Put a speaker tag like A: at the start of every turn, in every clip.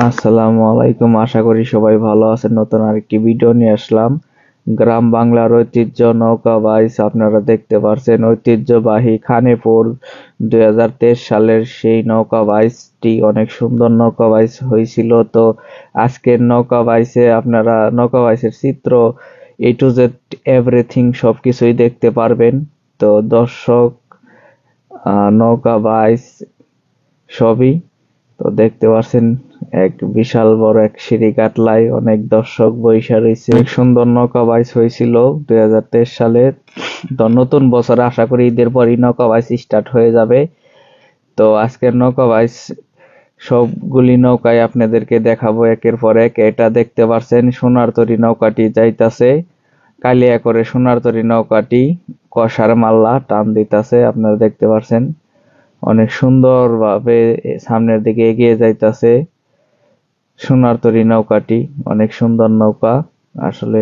A: আসসালামু আলাইকুম, আশা করি সবাই ভালো আছেন। নতুন আরেকটি ভিডিও নিয়ে আসলাম। গ্রাম বাংলার ঐতিহ্য নৌকা বাইচ আপনারা দেখতে পাচ্ছেন। ঐতিহ্যবাহী খানেপুর 2023 সালের সেই নৌকা বাইচটি অনেক সুন্দর নৌকা বাইচ হয়েছিল। তো আজকের নৌকা বাইচে আপনারা নৌকা বাইচের চিত্র এ টু জেড এভরিথিং সবকিছুই দেখতে পারবেন। তো দর্শক নৌকা বাইচ সবই তো দেখতে পাচ্ছেন। এক বিশাল বড় এক সিঁড়ি কাটলাই অনেক দর্শক বৈশা রয়েছে। অনেক সুন্দর নৌকা বাইচ হয়েছিল 2023 সালে। তো নতুন বছরে আশা করি ঈদের পরই নৌকা বাইচ স্টার্ট হয়ে যাবে। তো আজকের নৌকা বাইচ সবগুলি নৌকায় আপনাদেরকে দেখাবো একের পর এক। এটা দেখতে পাচ্ছেন সোনারতরী নৌকাটি যাইতাছে। কালিয়া করে সোনারতরী নৌকাটি কষার মাল্লা টান দিতাছে, আপনারা দেখতে পাচ্ছেন। অনেক সুন্দর ভাবে সামনের দিকে এগিয়ে যাইতাছে সোনারতরী নৌকাটি। অনেক সুন্দর নৌকা, আসলে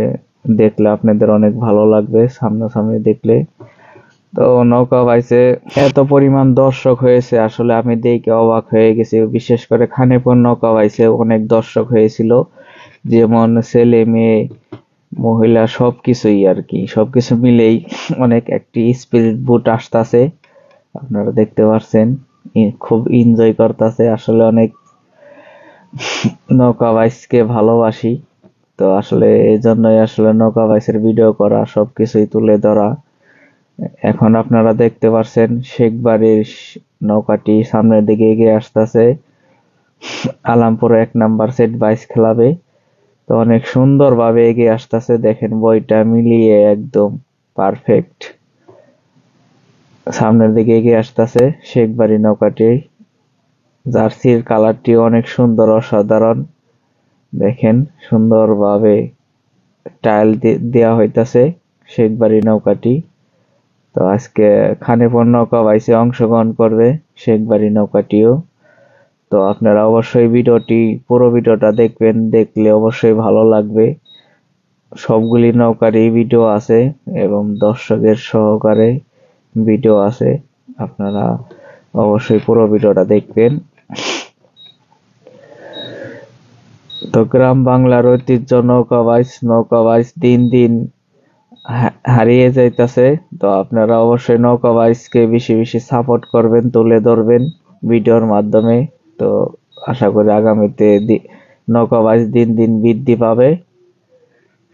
A: দেখলে আপনাদের অনেক ভালো লাগবে সামনাসামনি দেখলে। তো নৌকা বাইচে এত পরিমাণ দর্শক হয়েছে, আসলে আমি দেখে অবাক হয়ে গেছি। বিশেষ করে খানেপুর নৌকা বাইচে অনেক দর্শক হয়েছিল, যেমন ছেলে মেয়ে মহিলা সবকিছুই আর কি, সবকিছু মিলেই অনেক একটি স্পিরিট বোট আসতেছে, আপনারা দেখতে পাচ্ছেন। খুব এনজয় করতেছে। আসলে অনেক নৌকা বাইচকে ভালোবাসি, তো আসলে এই জন্যই আসলে নৌকা বাইচের ভিডিও করা, সবকিছুই তুলে ধরা। এখন আপনারা দেখতে পাচ্ছেন শেখ বাড়ির নৌকাটি সামনের দিকে এগিয়ে আসতেছে। আলামপুর 1 নাম্বার সেট বাইচ খেলাবে। তো অনেক সুন্দর ভাবে এগিয়ে আসতেছে, দেখেন বইটা মিলিয়ে একদম পারফেক্ট। সামনের দিকে এগিয়ে আসতেছে শেখ বাড়ি নৌকাটি। জার্সির কালারটি অনেক সুন্দর, অসাধারণ। দেখেন সুন্দরভাবে টাইল দেওয়া হইতাছে শেখ বাড়ি নৌকাটি। তো আজকে খানেপুর নৌকা বাইচে অংশগ্রহণ করবে শেখ বাড়ি নৌকাটিও। তো আপনারা অবশ্যই পুরো ভিডিওটা দেখবেন, দেখলে অবশ্যই ভালো লাগবে। সবগুলি নৌকারই ভিডিও আছে এবং দর্শকের সহকারে ভিডিও আছে, আপনারা অবশ্যই পুরো ভিডিওটা দেখবেন। তো গ্রাম বাংলার ঐতিহ্য নৌকা বাইচ দিন দিন হারিয়ে যাইতাছে। তো আপনারা অবশ্যই নৌকা বাইচকে বেশি বেশি সাপোর্ট করবেন, তুলে ধরবেন ভিডিওর মাধ্যমে। তো আশা করি আগামীতে নৌকা বাইচ দিন দিন বৃদ্ধি পাবে।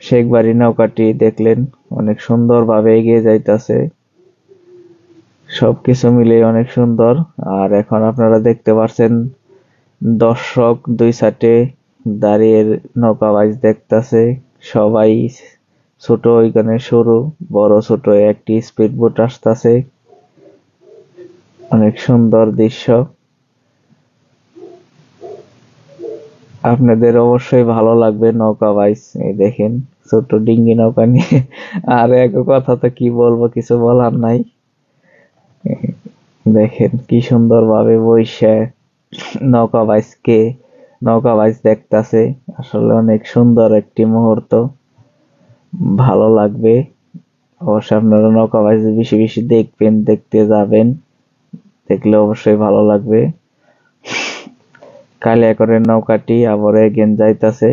A: শেখ বাড়ি নৌকাটি দেখলেন অনেক সুন্দর ভাবে এগিয়ে যাইতাছে, সবকিছু মিলে অনেক সুন্দর। আর এখন আপনারা দেখতে পাচ্ছেন দর্শক দুই সাইডে দাঁড়িয়ে নৌকা বাইচ দেখতাছে সবাই। ছোট ওইখানে সরু, বড় ছোট একটি স্পিড বোট আসতেছে। অনেক সুন্দর দৃশ্য, আপনাদের অবশ্যই ভালো লাগবে নৌকা বাইচ। এই দেখেন ছোট ডিঙ্গি নৌকা নিয়ে। আর এক কথা তো কি বলবো, কিছু বলার নাই। দেখেন কি সুন্দর ভাবে বইসে নৌকা বাইচ দেখতাছে। আসলে অনেক সুন্দর একটি মুহূর্ত, ভালো লাগবে। অবশ্যই আপনারা নৌকা বাইচ বেশি বেশি দেখবেন, দেখতে যাবেন, দেখলে অবশ্যই ভালো লাগবে। কালিয়াকরের নৌকাটি আবার এগেন যাইতাছে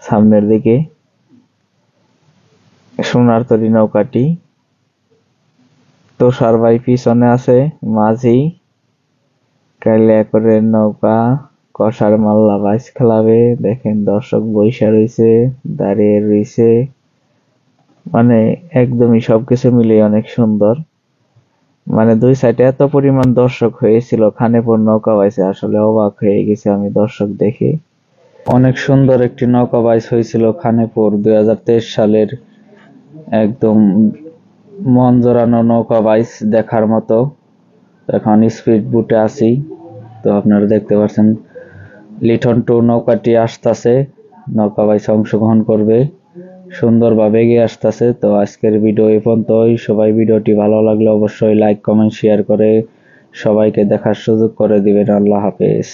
A: সামনের দিকে। সোনারতরী নৌকাটি তুষার ভাই পিছনে আছে, মাঝি। কালিয়াকরের নৌকা কষার মাল্লা বাইচ খেলাবে। দেখেন দর্শক বইসা রইছে, দাঁড়িয়ে রইছে, মানে একদমই সবকিছু মিলিয়ে অনেক সুন্দর। মানে দুই সাইডে এত পরিমাণ দর্শক হয়েছিল খানেপুর নৌকা বাইচে, আসলে অবাক হয়ে গেছি আমি দর্শক দেখে। অনেক সুন্দর একটি নৌকা বাইচ হয়েছিল খানেপুর 2023 সালের। একদম মন জোড়ানো নৌকা বাইচ দেখার মতো। এখন স্পিড বুটে আছি, তো আপনারা দেখতে পাচ্ছেন লিটন 2 নৌকাটি আসতেছে, নৌকা বাইচে অংশগ্রহণ করবে, সুন্দরভাবে এগিয়ে আসতেছে। তো আজকের ভিডিও এই পর্যন্তই। সবাই ভিডিওটি ভালো লাগলে অবশ্যই লাইক কমেন্ট শেয়ার করে সবাইকে দেখার সুযোগ করে দিবেন। আল্লাহ হাফেজ।